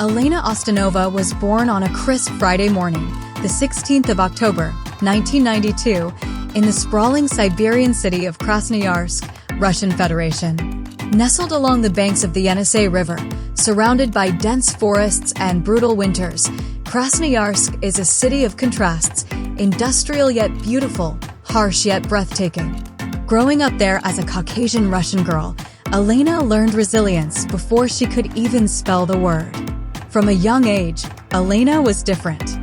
Alena Ostanova was born on a crisp Friday morning, the 16th of October, 1992, in the sprawling Siberian city of Krasnoyarsk, Russian Federation. Nestled along the banks of the Yenisei River, surrounded by dense forests and brutal winters, Krasnoyarsk is a city of contrasts, industrial yet beautiful, harsh yet breathtaking. Growing up there as a Caucasian Russian girl, Alena learned resilience before she could even spell the word. From a young age, Alena was different.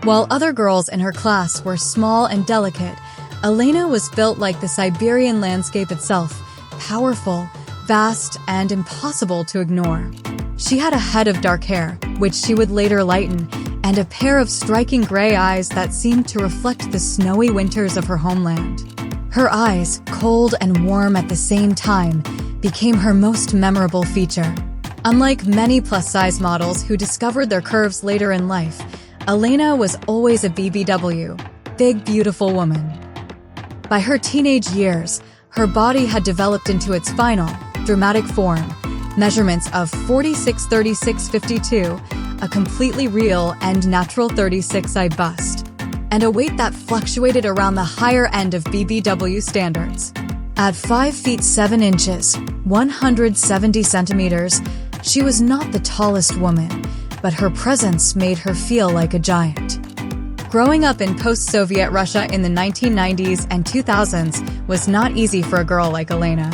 While other girls in her class were small and delicate, Alena was built like the Siberian landscape itself, powerful, vast, and impossible to ignore. She had a head of dark hair, which she would later lighten, and a pair of striking gray eyes that seemed to reflect the snowy winters of her homeland. Her eyes, cold and warm at the same time, became her most memorable feature. Unlike many plus-size models who discovered their curves later in life, Alena was always a BBW, big, beautiful woman. By her teenage years, her body had developed into its final, dramatic form, measurements of 46-36-52, a completely real and natural 36i bust, and a weight that fluctuated around the higher end of BBW standards. At 5 feet 7 inches, 170 centimeters, she was not the tallest woman, but her presence made her feel like a giant. Growing up in post-Soviet Russia in the 1990s and 2000s was not easy for a girl like Alena.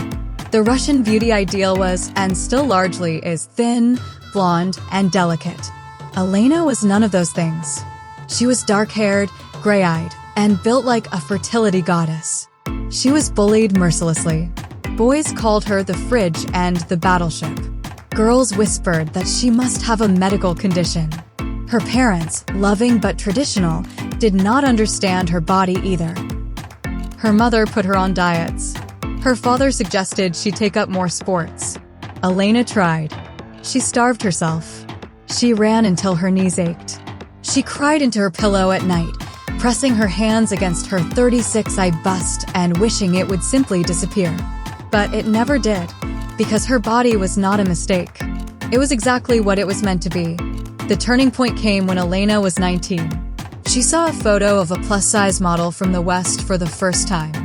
The Russian beauty ideal was, and still largely is, thin, blonde, and delicate. Alena was none of those things. She was dark-haired, gray-eyed, and built like a fertility goddess. She was bullied mercilessly. Boys called her the fridge and the battleship. Girls whispered that she must have a medical condition. Her parents, loving but traditional, did not understand her body either. Her mother put her on diets. Her father suggested she take up more sports. Alena tried. She starved herself. She ran until her knees ached. She cried into her pillow at night, pressing her hands against her 36i bust and wishing it would simply disappear. But it never did, because her body was not a mistake. It was exactly what it was meant to be. The turning point came when Alena was 19. She saw a photo of a plus-size model from the West for the first time.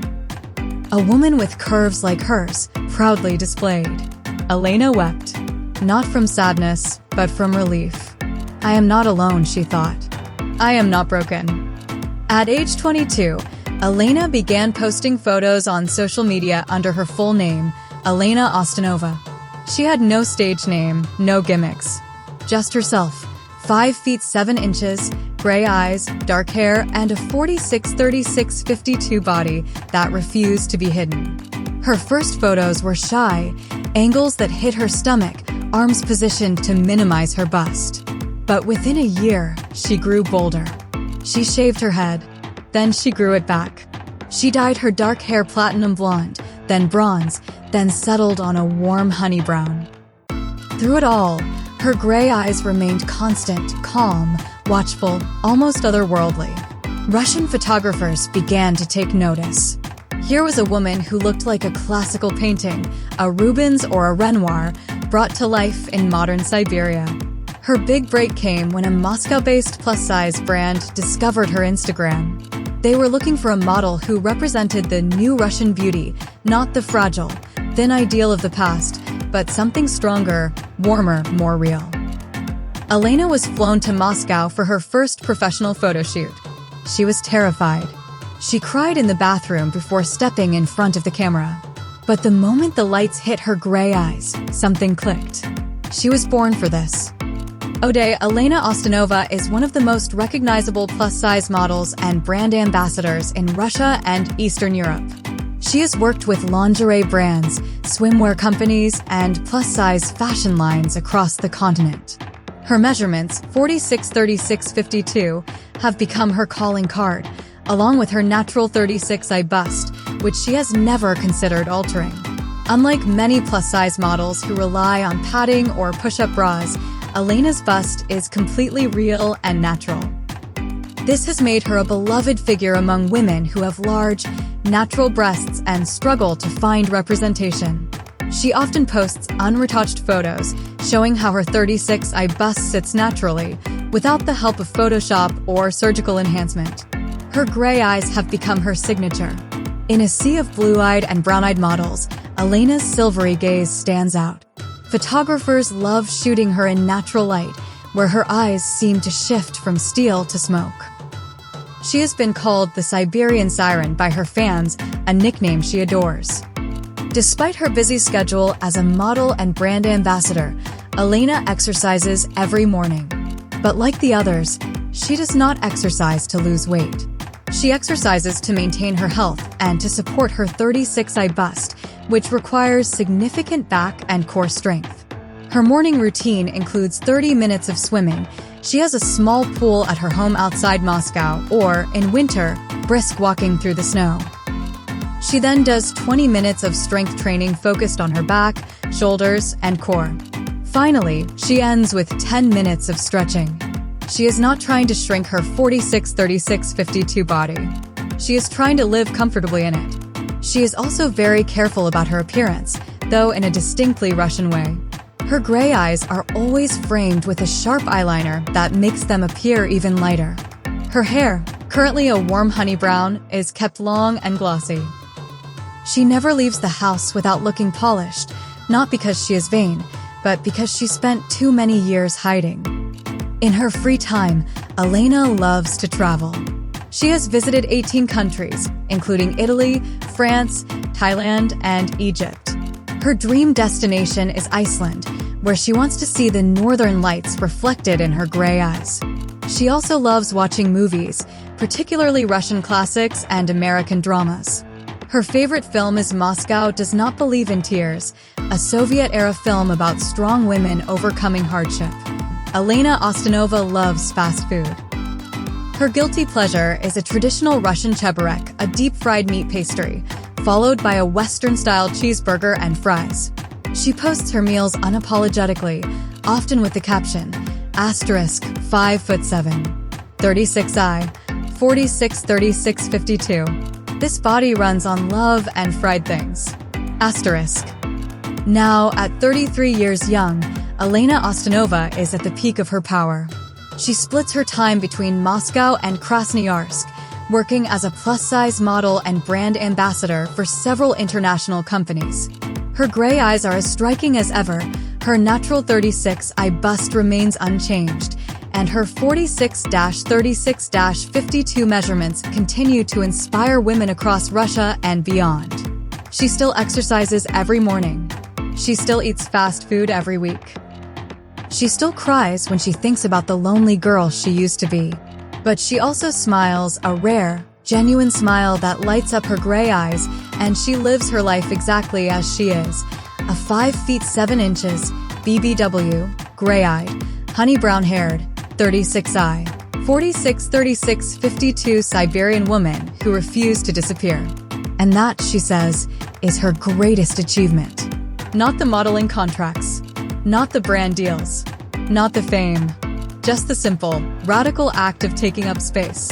A woman with curves like hers, proudly displayed. Alena wept, not from sadness, but from relief. I am not alone, she thought. I am not broken. At age 22, Alena began posting photos on social media under her full name, Alena Ostanova. She had no stage name, no gimmicks. Just herself, 5 feet 7 inches, gray eyes, dark hair, and a 46-36-52 body that refused to be hidden. Her first photos were shy, angles that hit her stomach, arms positioned to minimize her bust. But within a year, she grew bolder. She shaved her head, then she grew it back. She dyed her dark hair platinum blonde, then bronze, then settled on a warm honey brown. Through it all, her gray eyes remained constant, calm, watchful, almost otherworldly. Russian photographers began to take notice. Here was a woman who looked like a classical painting, a Rubens or a Renoir, brought to life in modern Siberia. Her big break came when a Moscow-based plus-size brand discovered her Instagram. They were looking for a model who represented the new Russian beauty, not the fragile, thin ideal of the past, but something stronger, warmer, more real. Alena was flown to Moscow for her first professional photo shoot. She was terrified. She cried in the bathroom before stepping in front of the camera. But the moment the lights hit her gray eyes, something clicked. She was born for this. Today, Alena Ostanova is one of the most recognizable plus-size models and brand ambassadors in Russia and Eastern Europe. She has worked with lingerie brands, swimwear companies, and plus-size fashion lines across the continent. Her measurements, 46-36-52, have become her calling card, along with her natural 36i bust, which she has never considered altering. Unlike many plus-size models who rely on padding or push-up bras, Alena's bust is completely real and natural. This has made her a beloved figure among women who have large, natural breasts and struggle to find representation. She often posts unretouched photos, showing how her 36I bust sits naturally, without the help of Photoshop or surgical enhancement. Her gray eyes have become her signature. In a sea of blue-eyed and brown-eyed models, Alena's silvery gaze stands out. Photographers love shooting her in natural light, where her eyes seem to shift from steel to smoke. She has been called the Siberian Siren by her fans, a nickname she adores. Despite her busy schedule as a model and brand ambassador, Alena exercises every morning. But like the others, she does not exercise to lose weight. She exercises to maintain her health and to support her 36I bust, which requires significant back and core strength. Her morning routine includes 30 minutes of swimming. She has a small pool at her home outside Moscow, or, in winter, brisk walking through the snow. She then does 20 minutes of strength training focused on her back, shoulders, and core. Finally, she ends with 10 minutes of stretching. She is not trying to shrink her 46-36-52 body. She is trying to live comfortably in it. She is also very careful about her appearance, though in a distinctly Russian way. Her gray eyes are always framed with a sharp eyeliner that makes them appear even lighter. Her hair, currently a warm honey brown, is kept long and glossy. She never leaves the house without looking polished, not because she is vain, but because she spent too many years hiding. In her free time, Alena loves to travel. She has visited 18 countries, including Italy, France, Thailand, and Egypt. Her dream destination is Iceland, where she wants to see the northern lights reflected in her gray eyes. She also loves watching movies, particularly Russian classics and American dramas. Her favorite film is Moscow Does Not Believe in Tears, a Soviet-era film about strong women overcoming hardship. Alena Ostanova loves fast food. Her guilty pleasure is a traditional Russian cheburek, a deep-fried meat pastry, followed by a Western-style cheeseburger and fries. She posts her meals unapologetically, often with the caption, *5'7", 36I, 46-36-52. This body runs on love and fried things. *. Now, at 33 years young, Alena Ostanova is at the peak of her power. She splits her time between Moscow and Krasnoyarsk, working as a plus-size model and brand ambassador for several international companies. Her gray eyes are as striking as ever, her natural 36I bust remains unchanged, and her 46-36-52 measurements continue to inspire women across Russia and beyond. She still exercises every morning. She still eats fast food every week. She still cries when she thinks about the lonely girl she used to be. But she also smiles, a rare, genuine smile that lights up her gray eyes, and she lives her life exactly as she is. A 5 feet 7 inches, BBW, gray-eyed, honey brown-haired, 36I, 46-36-52 Siberian woman who refused to disappear. And that, she says, is her greatest achievement. Not the modeling contracts, not the brand deals, not the fame, just the simple, radical act of taking up space.